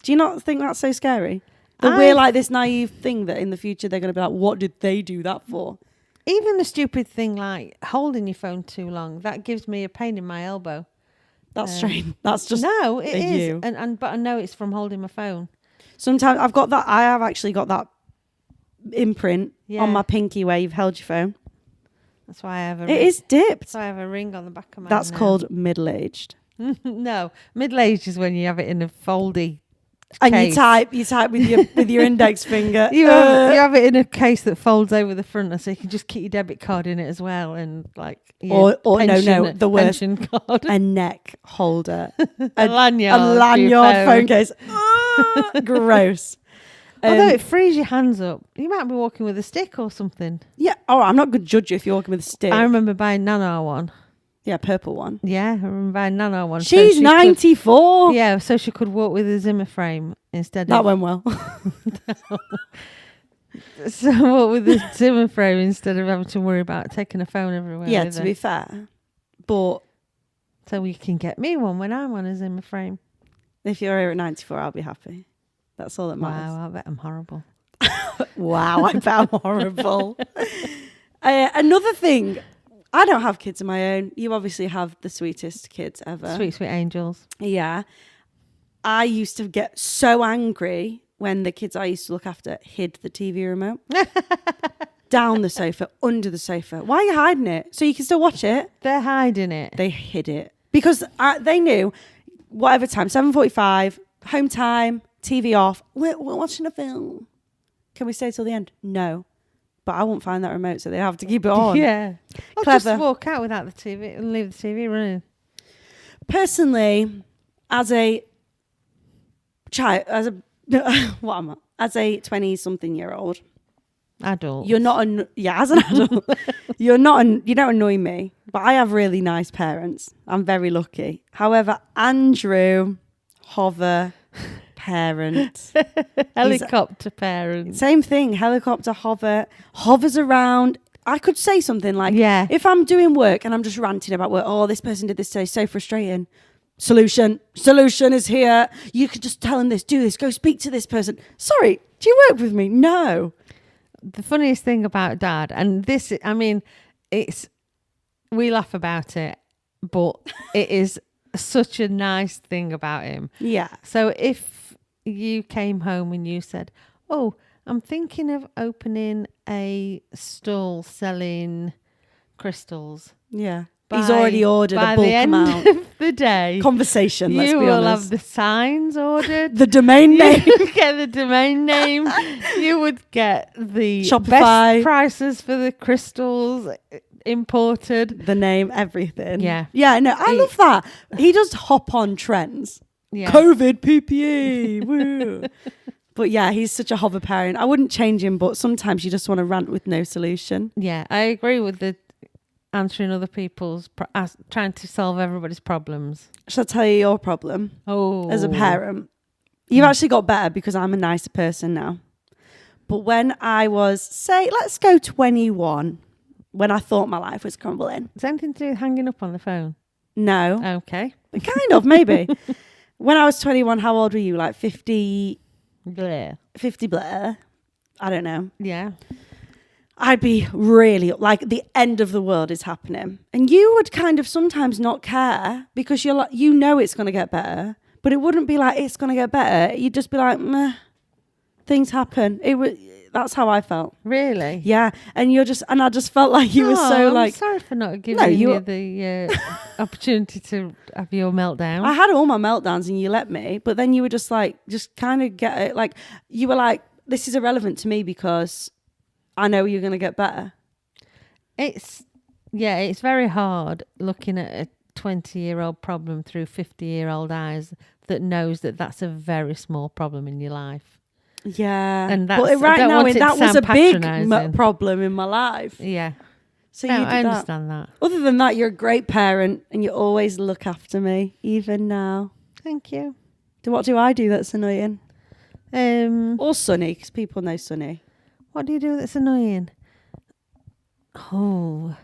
Do you not think that's so scary? That we're like this naive thing that in the future they're going to be like, what did they do that for? Even a stupid thing like holding your phone too long, that gives me a pain in my elbow. That's strange. That's just no, it is. But I know it's from holding my phone. Sometimes I have actually got that imprint on my pinky where you've held your phone. That's why I have a ring. It is dipped. That's why I have a ring on the back of my That's called middle-aged. No, middle-aged is when you have it in a foldy and case. you type with your index finger. You have it in a case that folds over the front, so you can just keep your debit card in it as well, and like the worst, pension card, a neck holder, a lanyard phone case. Gross. Although it frees your hands up, you might be walking with a stick or something. Yeah. Oh, I'm not going to judge you if you're walking with a stick. I remember buying Nana one. Yeah, purple one. Yeah, I remember buying Nana one. She's 94. Yeah, so she could walk with a Zimmer frame instead. That went well. So walk with a Zimmer frame instead of having to worry about taking a phone everywhere. Yeah, to be fair, but so you can get me one when I'm on a Zimmer frame. If you're here at 94, I'll be happy. That's all that matters. Wow, I bet I'm horrible. Wow, I bet I'm horrible. Another thing, I don't have kids of my own. You obviously have the sweetest kids ever. Sweet angels. Yeah. I used to get so angry when the kids I used to look after hid the TV remote. Down the sofa, under the sofa. Why are you hiding it? So you can still watch it. They're hiding it. They hid it. Because they knew, whatever time, 7:45, home time, TV off, we're watching a film. Can we stay till the end? No. But I won't find that remote, so they have to keep it on. Yeah. Or Clever. just walk out without the TV and leave the TV running. Personally, as a child, as a 20-something-year-old, adult, you're not as an adult, you don't annoy me. But I have really nice parents. I'm very lucky. However, Andrew, hover parent, helicopter parent, same thing. Helicopter hovers around. I could say something like, yeah, if I'm doing work and I'm just ranting about work, oh, this person did this today, so frustrating. Solution is here. You could just tell him this, do this, go speak to this person. Sorry, do you work with me? No. The funniest thing about Dad, and this, I mean, we laugh about it, but it is such a nice thing about him. Yeah. So if you came home and you said, oh, I'm thinking of opening a stall selling crystals. Yeah. He's already ordered a bulk amount. Of the day. Conversation, let's be honest. You will have the signs ordered. The domain name. You would get the domain name. You would get the Shopify. best prices for the crystals. imported. The name, everything. Yeah. Yeah, no, I love that. He does hop on trends. Yeah. COVID, PPE, woo. But yeah, he's such a hover parent. I wouldn't change him, but sometimes you just want to rant with no solution. Yeah, I agree with the answering other people's, trying to solve everybody's problems. Shall I tell you your problem? Oh. As a parent. You've actually got better because I'm a nicer person now. But when I was, say, let's go 21, when I thought my life was crumbling. Is anything to do with hanging up on the phone? No. Okay. Kind of, maybe. When I was 21, how old were you? Like 50... Bleh. 50 Blair. I don't know. Yeah. I'd be really like the end of the world is happening. And you would kind of sometimes not care because you're like, you know it's going to get better, but it wouldn't be like it's going to get better. You'd just be like, meh, things happen. That's how I felt. Really? Yeah. And I just felt like you were so like. I'm sorry for not giving you the opportunity to have your meltdown. I had all my meltdowns and you let me, but then you were just like, just kind of get it. Like you were like, this is irrelevant to me because I know you're going to get better. It's very hard looking at a 20-year-old problem through 50-year-old eyes that knows that that's a very small problem in your life. Yeah. And that's, but right now, that was a big patronising problem in my life. Yeah. So no, you did I understand that. Other than that, you're a great parent and you always look after me, even now. Thank you. What do I do that's annoying? Or Sonny, because people know Sonny. What do you do that's annoying? Oh.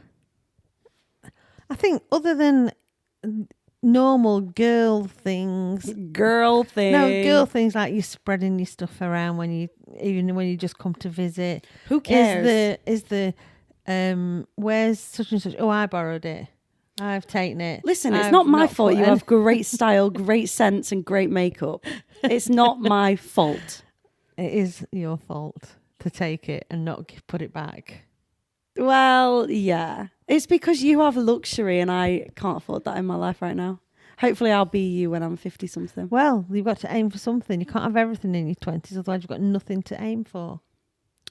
I think other than normal girl things. Girl things. No, girl things like you spreading your stuff around even when you just come to visit. Who cares? Where's such and such? Oh, I borrowed it. I've taken it. Listen, it's not my fault. You have great style, great sense, and great makeup. It's not my fault. It is your fault to take it and not put it back. Well, yeah. It's because you have luxury and I can't afford that in my life right now. Hopefully I'll be you when I'm 50-something. Well, you've got to aim for something. You can't have everything in your 20s, otherwise you've got nothing to aim for.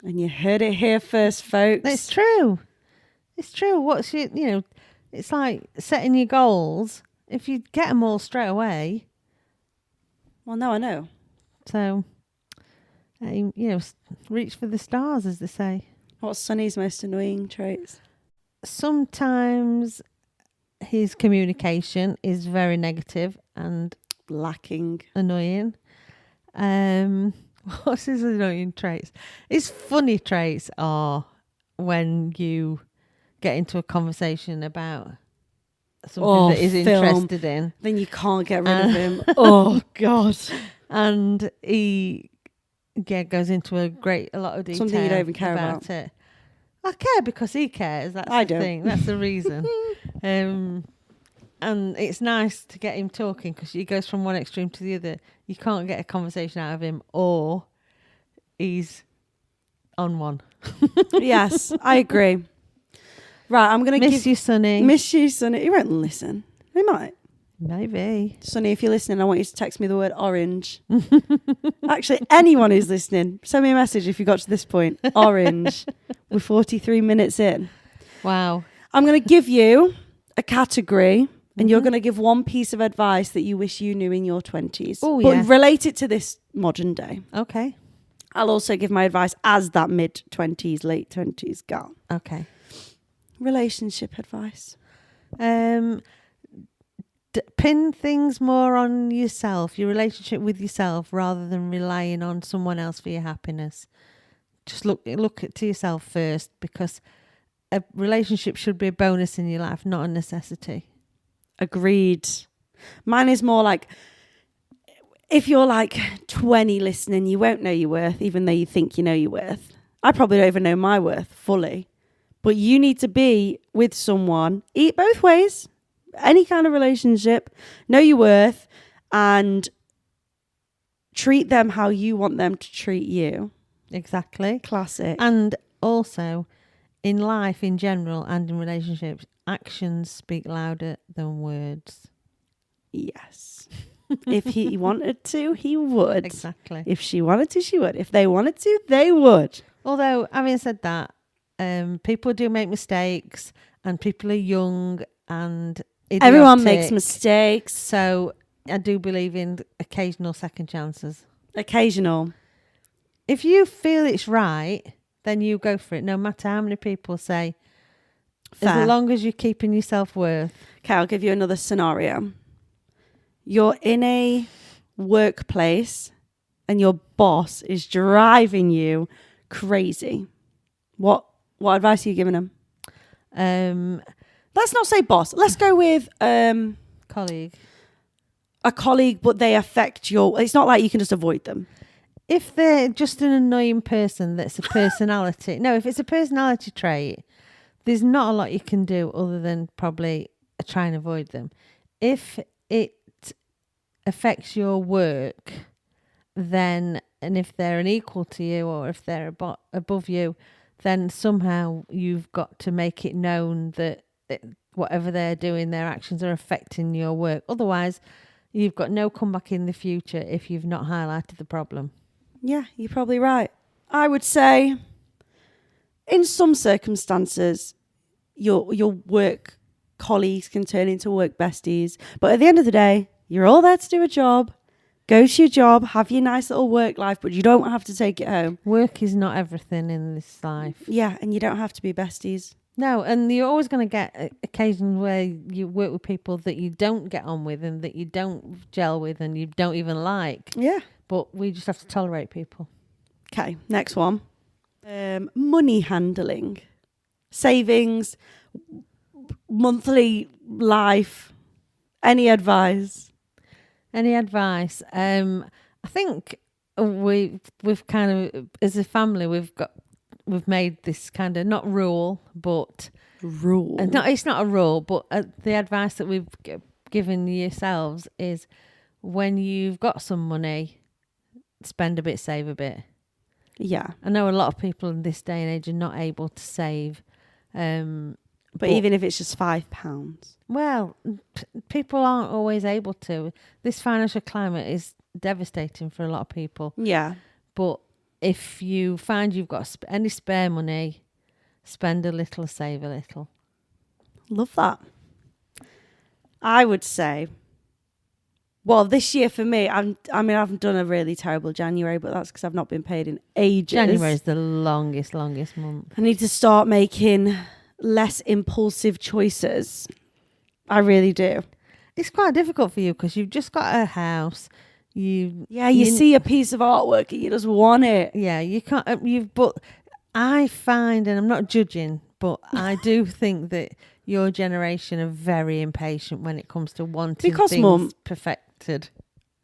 And you heard it here first, folks. It's true. It's true. It's like setting your goals. If you get them all straight away. Well, no, I know. So, reach for the stars, as they say. What's Sonny's most annoying traits? Sometimes his communication is very negative and lacking, annoying. What's his annoying traits? His funny traits are when you get into a conversation about something that he's interested in. Then you can't get rid of him. Oh, God. And he goes into a lot of detail. Something you don't even care about it. I care because he cares. That's the thing. That's the reason. And it's nice to get him talking because he goes from one extreme to the other. You can't get a conversation out of him, or he's on one. Yes, I agree. Right, I'm going to miss you, Sonny. Miss you, Sonny. He won't listen. He might. Maybe. Sonny, if you're listening, I want you to text me the word orange. Actually, anyone who's listening, send me a message if you got to this point. Orange. We're 43 minutes in. Wow. I'm going to give you a category and you're going to give one piece of advice that you wish you knew in your 20s. Oh, but relate it to this modern day. Okay. I'll also give my advice as that mid-20s, late 20s girl. Okay. Relationship advice. Pin things more on yourself, your relationship with yourself, rather than relying on someone else for your happiness. Just look to yourself first, because a relationship should be a bonus in your life, not a necessity. Agreed. Mine is more like, if you're like 20 listening, you won't know your worth, even though you think you know your worth. I probably don't even know my worth fully. But you need to be with someone, eat both ways, any kind of relationship, know your worth, and treat them how you want them to treat you. Exactly. Classic. And also, in life in general and in relationships, actions speak louder than words. Yes. If he wanted to, he would. Exactly. If she wanted to, she would. If they wanted to, they would. Although, having said that, people do make mistakes, and people are young and Everyone makes idiotic. mistakes. So I do believe in occasional second chances. Occasional. If you feel it's right, then you go for it, no matter how many people say. Fair. As long as you're keeping your self-worth. Okay, I'll give you another scenario. You're in a workplace and your boss is driving you crazy. What advice are you giving them? Let's not say boss. Let's go with Colleague. a colleague, but they affect your... It's not like you can just avoid them. If they're just an annoying person that's a personality... No, if it's a personality trait, there's not a lot you can do other than probably try and avoid them. If it affects your work, then, and if they're an equal to you or if they're above you, then somehow you've got to make it known that whatever they're doing, their actions are affecting your work. Otherwise, you've got no comeback in the future if you've not highlighted the problem. Yeah, you're probably right. I would say in some circumstances, your work colleagues can turn into work besties. But at the end of the day, you're all there to do a job. Go to your job, have your nice little work life, but you don't have to take it home. Work is not everything in this life. Yeah, and you don't have to be besties. No, and you're always going to get occasions where you work with people that you don't get on with and that you don't gel with and you don't even like. Yeah. But we just have to tolerate people. Okay, next one. Money handling. Savings, monthly life. Any advice? Any advice? I think we've kind of, as a family, we've made this kind of not rule, but rule. No, it's not a rule, but the advice that we've given yourselves is when you've got some money, spend a bit, save a bit. Yeah, I know a lot of people in this day and age are not able to save. But even if it's just £5. Well, people aren't always able to. This financial climate is devastating for a lot of people. Yeah. But if you find you've got any spare money, spend a little, save a little. Love that. I would say, well, this year for me, I haven't done a really terrible January, but that's because I've not been paid in ages. January is the longest month. I need to start making less impulsive choices. I really do. It's quite difficult for you because you've just got a house. You see a piece of artwork and you just want it. Yeah, you can't. But I find, and I'm not judging, but I do think that your generation are very impatient when it comes to wanting things Mum, perfected.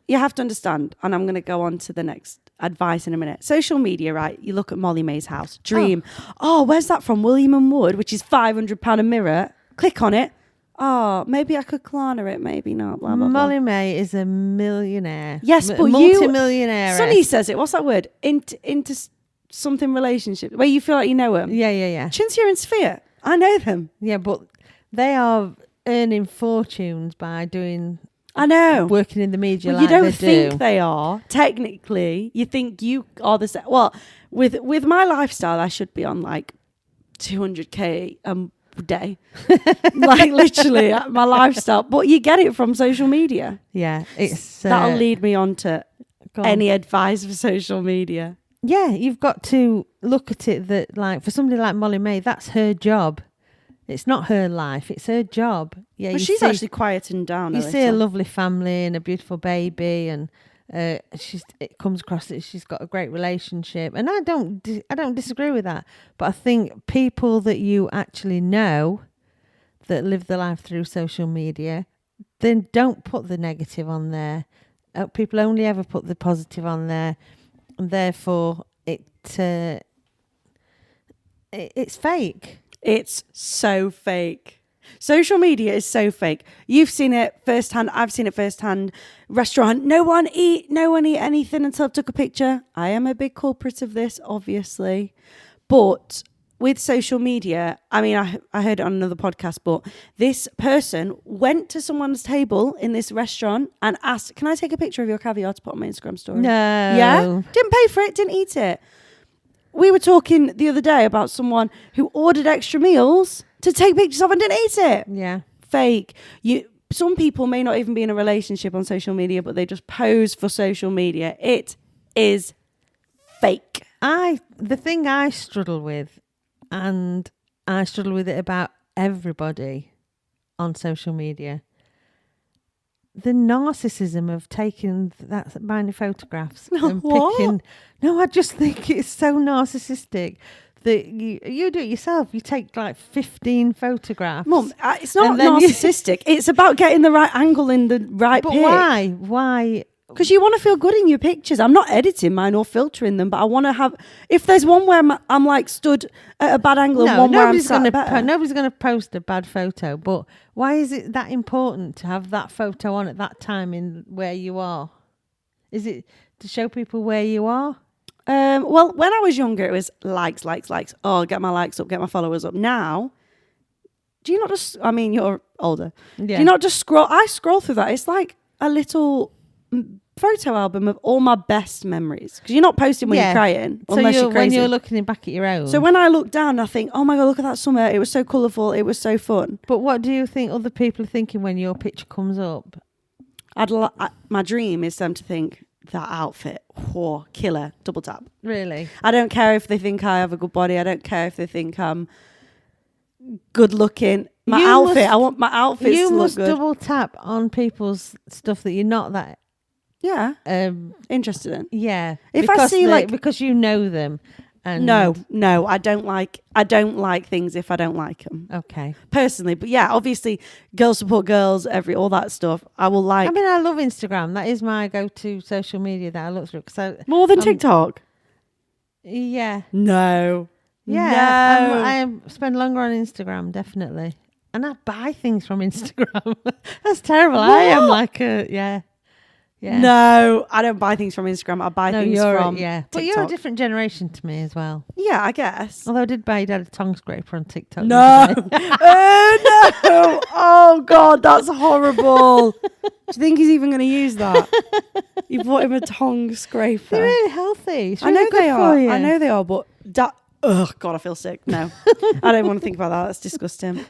You have to understand, and I'm going to go on to the next advice in a minute. Social media, right? You look at Molly May's house. Dream. Oh, where's that from? William and Wood, which is £500 a mirror. Click on it. Oh, maybe I could Klarna it, maybe not. Blah, blah, blah. Molly May is a millionaire. Yes, but multi-millionaire. Sonny says it. What's that word? Into something relationship where you feel like you know them. Yeah. Chintzia and Sphere. I know them. Yeah, but they are earning fortunes by doing. I know. Working in the media. Well, like you don't think they are. Technically, you think you are the same. Well, with my lifestyle, I should be on like 200k a day. Like literally my lifestyle. But you get it from social media. Yeah, it's that'll lead me on to any advice for social media. Yeah, you've got to look at it that, like, for somebody like Molly May, that's her job. It's not her life, it's her job. Yeah, but she's actually quietened down. You see a lovely family and a beautiful baby, and it comes across that she's got a great relationship, and I don't disagree with that. But I think people that you actually know that live their life through social media, then don't put the negative on there. People only ever put the positive on there, and therefore it's fake. It's so fake. Social media is so fake. You've seen it firsthand. I've seen it firsthand. Restaurant. No one eat anything until I took a picture. I am a big culprit of this, obviously. But with social media, I mean, I heard it on another podcast, but this person went to someone's table in this restaurant and asked, can I take a picture of your caviar to put on my Instagram story? No. Yeah? Didn't pay for it, didn't eat it. We were talking the other day about someone who ordered extra meals to take pictures of and delete it. Yeah. Fake. Some people may not even be in a relationship on social media, but they just pose for social media. It is fake. The thing I struggle with, and I struggle with it about everybody on social media, the narcissism of taking that many photographs and What? picking. No, I just think it's so narcissistic that you do it yourself. You take like 15 photographs. Mum, it's not narcissistic. It's about getting the right angle in the right But pic. why? Why? Because you want to feel good in your pictures. I'm not editing mine or filtering them, but I want to have. If there's one where I'm like stood at a bad angle and one where I'm sat better. Nobody's going to post a bad photo. But why is it that important to have that photo on at that time in where you are? Is it to show people where you are? Well, when I was younger, it was likes. Oh, get my likes up, get my followers up. Now, do you not just? I mean, you're older. Yeah. Do you not just scroll? I scroll through that. It's like a little photo album of all my best memories, because you're not posting when you're crying unless you're crazy. When you're looking back at your own. So when I look down, I think, oh my God, look at that summer. It was so colourful. It was so fun. But what do you think other people are thinking when your picture comes up? My dream is them to think, that outfit, killer, double tap. Really? I don't care if they think I have a good body. I don't care if they think I'm good looking. I want my outfits to look good. You must double tap on people's stuff that you're not that interested in. Yeah. If I see because you know them. And no, I don't like things if I don't like them. Okay. Personally, but yeah, obviously, girls support girls. All that stuff. I will like. I mean, I love Instagram. That is my go-to social media that I look through. More than TikTok. Yeah. No. Yeah. No. I spend longer on Instagram, definitely, and I buy things from Instagram. That's terrible. What? I am like yeah. No, I don't buy things from Instagram. I buy things from TikTok. But you're a different generation to me as well. Yeah, I guess. Although I did buy Dad a tongue scraper on TikTok. No. Oh, no. Oh, God, that's horrible. Do you think he's even going to use that? You bought him a tongue scraper. They're really healthy. It's really I know they are. For you. I know they are, but oh, God, I feel sick. No, I don't want to think about that. That's disgusting.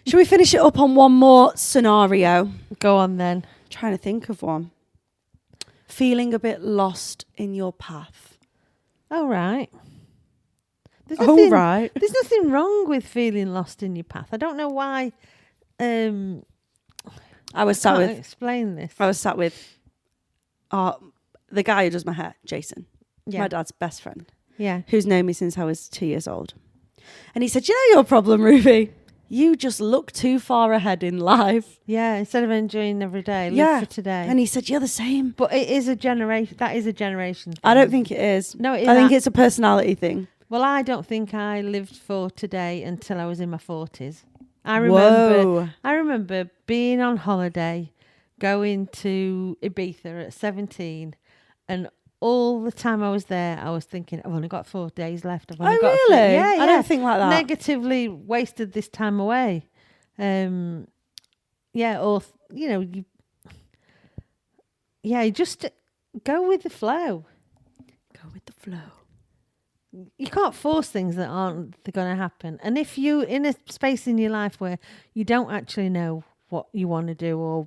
Should we finish it up on one more scenario? Go on then. Trying to think of one. Feeling a bit lost in your path. Oh, right. There's nothing wrong with feeling lost in your path. I don't know why. Explain this. I was sat with the guy who does my hair, Jason. Yeah. My dad's best friend. Yeah. Who's known me since I was 2 years old. And he said, you know your problem, Ruby? You just look too far ahead in life. Yeah, instead of enjoying every day, live for today. And he said, you're the same. But it is a generation. That is a generation thing. I don't think it is. No, it is. I think it's a personality thing. Well, I don't think I lived for today until I was in my 40s. I remember being on holiday, going to Ibiza at 17, and all the time I was there, I was thinking, I've only got 4 days left. Really? Yeah. I don't think like that. Negatively wasted this time away. You just go with the flow. Go with the flow. You can't force things that aren't going to happen. And if you're in a space in your life where you don't actually know what you want to do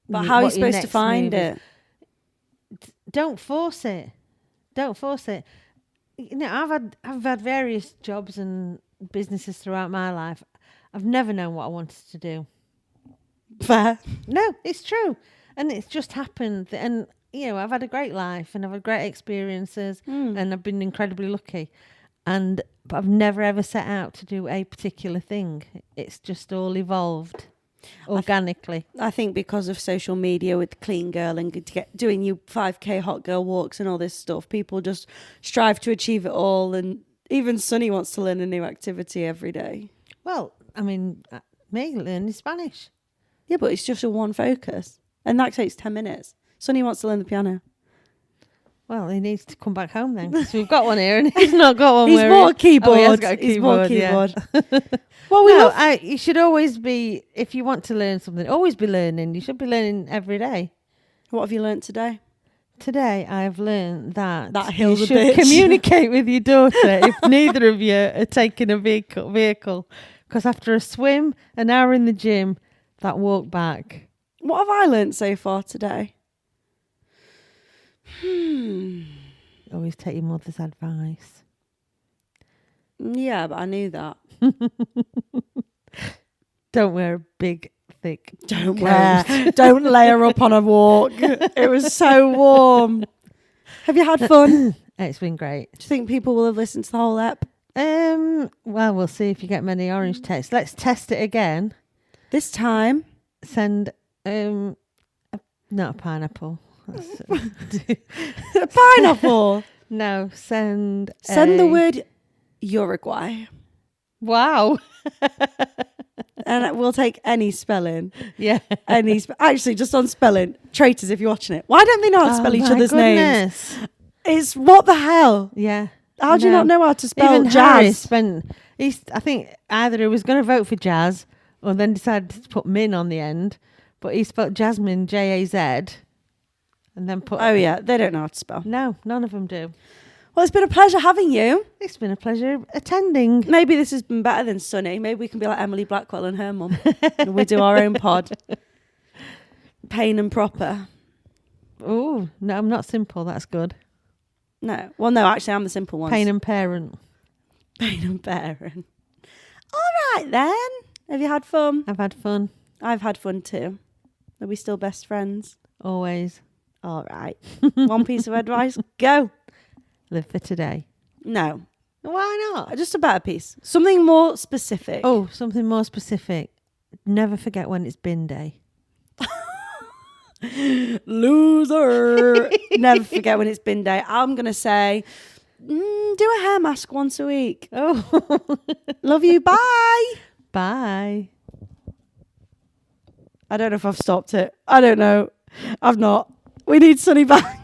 but how are you supposed to find it? Don't force it. You know, I've had various jobs and businesses throughout my life. I've never known what I wanted to do. Fair. No, it's true. And it's just happened. And, you know, I've had a great life and I've had great experiences and I've been incredibly lucky. But I've never ever set out to do a particular thing. It's just all evolved organically. I think because of social media with Clean Girl and doing you 5K hot girl walks and all this stuff, people just strive to achieve it all. And even Sonny wants to learn a new activity every day. Well, I mean, me learning Spanish. Yeah, but it's just a one focus. And that takes 10 minutes. Sonny wants to learn the piano. Well, he needs to come back home then, because we've got one here and he's not got one. He's bought a keyboard. He has got a keyboard. Yeah. Well, you should always be, if you want to learn something, always be learning. You should be learning every day. What have you learnt today? Today, I've learned that you should communicate with your daughter if neither of you are taking a vehicle Because after a swim, an hour in the gym, that walk back. What have I learnt so far today? Always take your mother's advice. Yeah, but I knew that. Don't wear a big, thick Don't layer up on a walk. It was so warm. Have you had fun? It's been great. Do you think people will have listened to the whole ep? Well, we'll see if you get many orange texts. Let's test it again. This time. Send not a pineapple. A pineapple. No, send the word Uruguay. Wow. And we'll take any spelling. Yeah. Actually, just on spelling. Traitors, if you're watching it. Why don't they know how to spell each other's names? It's what the hell? Yeah. How do you not know how to spell Even Jazz? I think either he was going to vote for Jazz or then decided to put Min on the end, but he spelled Jasmine Jaz and then put... Oh, yeah. They don't know how to spell. No, none of them do. Well, it's been a pleasure having you. It's been a pleasure attending. Maybe this has been better than Sonny. Maybe we can be like Emily Blackwell and her mum. And we do our own pod. Pain and proper. Oh, no, I'm not simple. That's good. No. Well, no, actually, I'm the simple one. Pain and parent. Pain and parent. All right, then. Have you had fun? I've had fun. I've had fun too. Are we still best friends? Always. All right. One piece of advice. Go. Live for today. No. Why not? Just a better piece. Something more specific. Oh, something more specific. Never forget when it's bin day. Loser. Never forget when it's bin day. I'm going to say, do a hair mask once a week. Oh. Love you. Bye. Bye. I don't know if I've stopped it. I don't know. I've not. We need Sonny back.